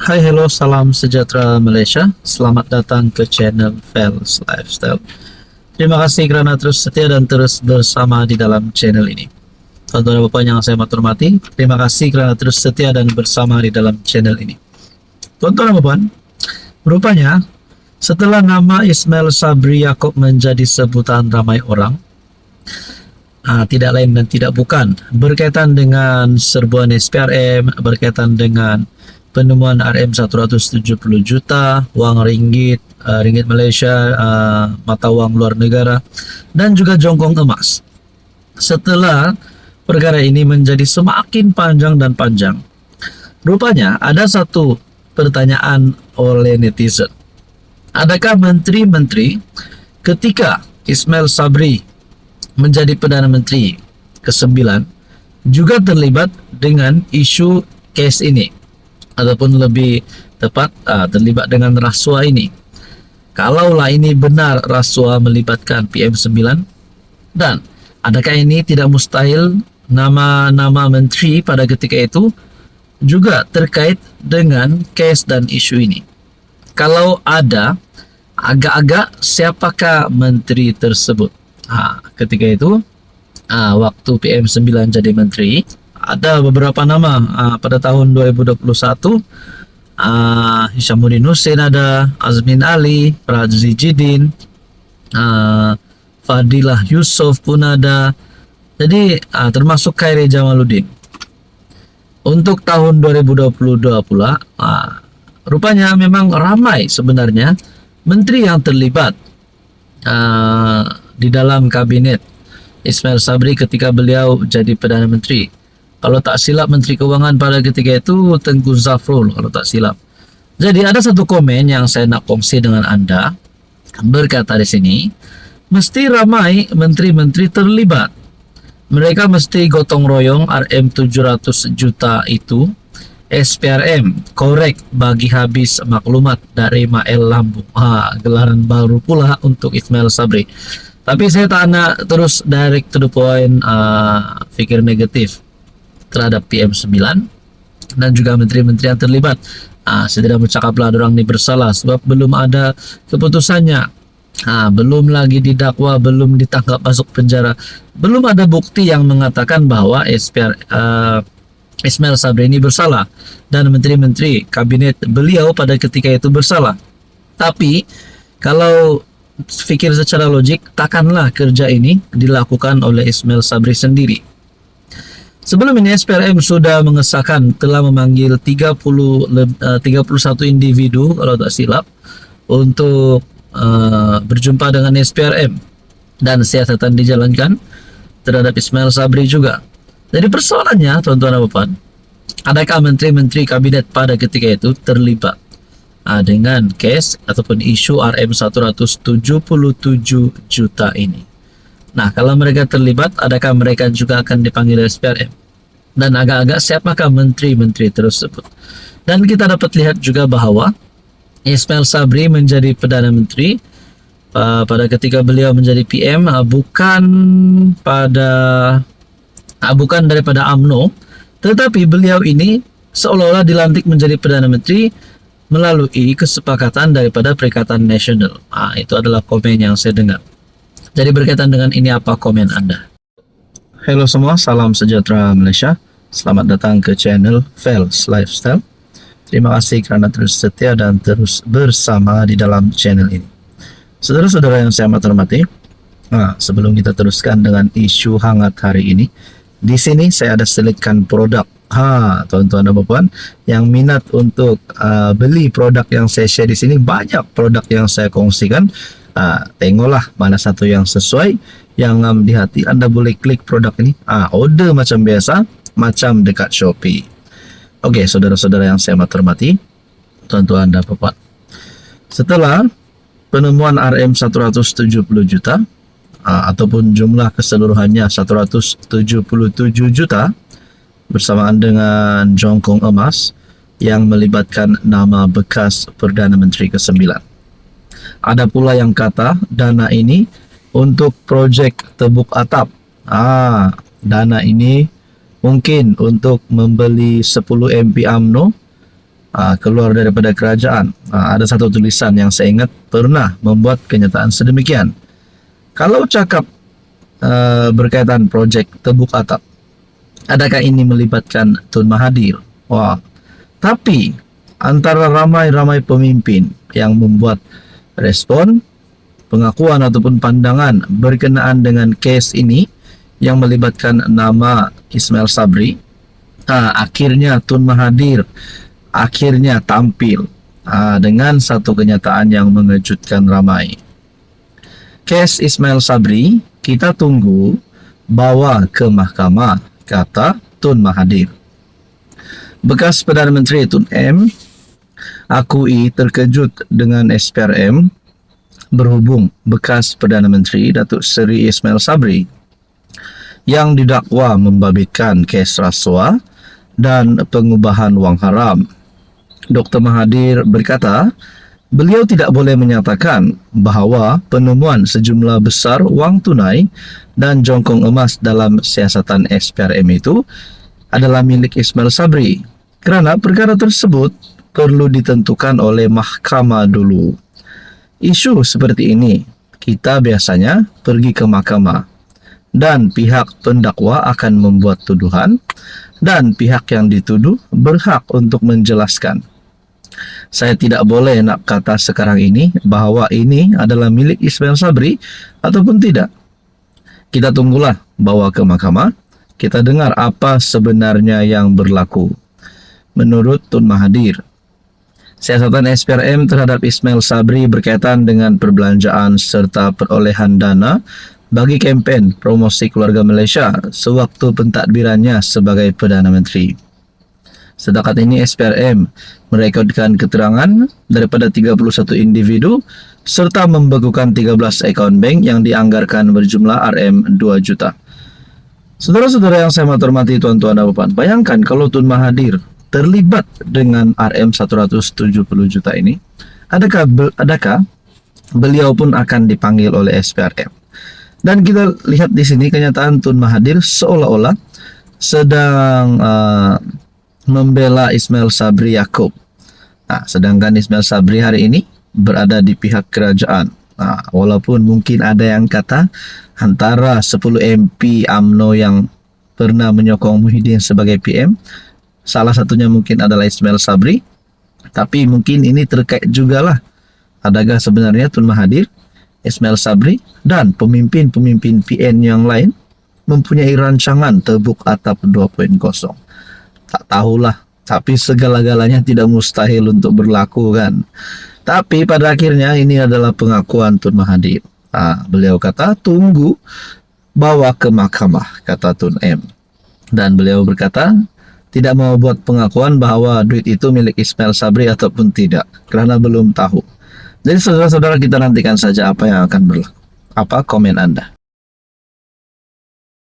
Hai, hello, salam sejahtera Malaysia. Selamat datang ke channel Fels Lifestyle. Terima kasih kerana terus setia dan terus bersama di dalam channel ini. Tuan-tuan dan puan yang saya hormati, terima kasih kerana terus setia dan bersama di dalam channel ini. Tuan-tuan dan puan, rupanya setelah nama Ismail Sabri Yaakob menjadi sebutan ramai orang, tidak lain dan tidak bukan berkaitan dengan serbuan SPRM, berkaitan dengan penemuan RM 170 juta, wang ringgit, ringgit Malaysia, mata wang luar negara, dan juga jongkong emas. Setelah perkara ini menjadi semakin panjang dan panjang, rupanya ada satu pertanyaan oleh netizen. Adakah menteri-menteri ketika Ismail Sabri menjadi Perdana Menteri ke-9 juga terlibat dengan isu kes ini, ataupun lebih tepat terlibat dengan rasuah ini? Kalaulah ini benar rasuah melibatkan PM9, dan adakah ini tidak mustahil nama-nama menteri pada ketika itu juga terkait dengan kes dan isu ini? Kalau ada, agak-agak siapakah menteri tersebut? Ketika itu waktu PM9 jadi menteri, ada beberapa nama. Pada tahun 2021 Hishamuddin Hussein ada, Azmin Ali, Razi Jidin, Fadilah Yusof pun ada. Jadi termasuk Khairi Jamaluddin. Untuk tahun 2022 pula, rupanya memang ramai sebenarnya menteri yang terlibat di dalam kabinet Ismail Sabri ketika beliau jadi Perdana Menteri. Kalau tak silap, Menteri Keuangan pada ketika itu Tengku Zafrul, kalau tak silap. Jadi ada satu komen yang saya nak kongsi dengan anda, berkata di sini, mesti ramai menteri-menteri terlibat. Mereka mesti gotong royong RM 700 juta itu SPRM, korek bagi habis maklumat dari Mael Lambung. Gelaran baru pula untuk Ismail Sabri. Tapi saya tak nak terus direct to the point, fikir negatif terhadap PM9 dan juga menteri-menteri yang terlibat. Saya tidak bercakaplah orang ini bersalah sebab belum ada keputusannya, belum lagi didakwa, belum ditangkap masuk penjara, belum ada bukti yang mengatakan bahwa Ismail Sabri ini bersalah dan menteri-menteri kabinet beliau pada ketika itu bersalah. Tapi kalau fikir secara logik, takkanlah kerja ini dilakukan oleh Ismail Sabri sendiri. Sebelum ini SPRM sudah mengesahkan telah memanggil 31 individu kalau tak silap untuk berjumpa dengan SPRM, dan siasatan dijalankan terhadap Ismail Sabri juga. Jadi persoalannya, tuan-tuan dan puan, adakah menteri-menteri kabinet pada ketika itu terlibat dengan kes ataupun isu RM 177 juta ini? Nah, kalau mereka terlibat, adakah mereka juga akan dipanggil SPRM? Dan agak-agak siapakah menteri-menteri tersebut? Dan kita dapat lihat juga bahwa Ismail Sabri menjadi Perdana Menteri pada ketika beliau menjadi PM bukan daripada UMNO, tetapi beliau ini seolah-olah dilantik menjadi Perdana Menteri melalui kesepakatan daripada Perikatan Nasional. Itu adalah komen yang saya dengar. Jadi berkaitan dengan ini, apa komen anda? Hello semua, salam sejahtera Malaysia. Selamat datang ke channel Fels Lifestyle. Terima kasih kerana terus setia dan terus bersama di dalam channel ini. Saudara-saudara yang saya hormati, sebelum kita teruskan dengan isu hangat hari ini, di sini saya ada selitkan produk. Tuan-tuan dan puan yang minat untuk beli produk yang saya share di sini, banyak produk yang saya kongsikan. Tengoklah mana satu yang sesuai, yang di hati anda, boleh klik produk ini, order macam biasa, macam dekat Shopee. Oke, saudara-saudara yang saya hormati, tuan-tuan dan puan, setelah penemuan RM 170 juta ataupun jumlah keseluruhannya 177 juta bersamaan dengan jongkong emas yang melibatkan nama bekas Perdana Menteri ke-9. Ada pula yang kata dana ini untuk projek tebuk atap. Dana ini mungkin untuk membeli 10 MP UMNO keluar daripada kerajaan. Ada satu tulisan yang saya ingat pernah membuat kenyataan sedemikian. Kalau cakap berkaitan projek tebuk atap, adakah ini melibatkan Tun Mahathir? Wah, tapi antara ramai-ramai pemimpin yang membuat respon, pengakuan ataupun pandangan berkenaan dengan kes ini yang melibatkan nama Ismail Sabri, akhirnya Tun Mahathir akhirnya tampil dengan satu kenyataan yang mengejutkan ramai. Kes Ismail Sabri kita tunggu bawa ke mahkamah, kata Tun Mahathir. Bekas Perdana Menteri Tun M akui terkejut dengan SPRM berhubung bekas Perdana Menteri Datuk Seri Ismail Sabri yang didakwa membabitkan kes rasuah dan pengubahan wang haram. Dr. Mahathir berkata, beliau tidak boleh menyatakan bahawa penemuan sejumlah besar wang tunai dan jongkong emas dalam siasatan SPRM itu adalah milik Ismail Sabri, kerana perkara tersebut perlu ditentukan oleh mahkamah dulu. Isu seperti ini kita biasanya pergi ke mahkamah dan pihak pendakwa akan membuat tuduhan dan pihak yang dituduh berhak untuk menjelaskan. Saya tidak boleh nak kata sekarang ini bahawa ini adalah milik Ismail Sabri ataupun tidak. Kita tunggulah bawa ke mahkamah, kita dengar apa sebenarnya yang berlaku. Menurut Tun Mahathir, siasatan SPRM terhadap Ismail Sabri berkaitan dengan perbelanjaan serta perolehan dana bagi kempen promosi keluarga Malaysia sewaktu pentadbirannya sebagai Perdana Menteri. Setakat ini SPRM merekodkan keterangan daripada 31 individu serta membekukan 13 akaun bank yang dianggarkan berjumlah RM2 juta. Saudara-saudara yang saya hormati, tuan-tuan dan puan, bayangkan kalau Tun Mahathir terlibat dengan RM170 juta ini, adakah beliau pun akan dipanggil oleh SPRM? Dan kita lihat di sini kenyataan Tun Mahathir seolah-olah sedang membela Ismail Sabri Yaakob. Sedangkan Ismail Sabri hari ini berada di pihak kerajaan. Walaupun mungkin ada yang kata antara 10 MP UMNO yang pernah menyokong Muhyiddin sebagai PM, salah satunya mungkin adalah Ismail Sabri, tapi mungkin ini terkait jugalah. Adakah sebenarnya Tun Mahathir, Ismail Sabri dan pemimpin-pemimpin PN yang lain mempunyai rancangan tebuk atap 2.0? Tak tahulah, tapi segala-galanya tidak mustahil untuk berlaku kan. Tapi pada akhirnya ini adalah pengakuan Tun Mahathir. Beliau kata tunggu bawa ke mahkamah, kata Tun M. Dan beliau berkata tidak mau buat pengakuan bahawa duit itu milik Ismail Sabri ataupun tidak, kerana belum tahu. Jadi saudara-saudara, kita nantikan saja apa yang akan berlaku. Apa komen Anda?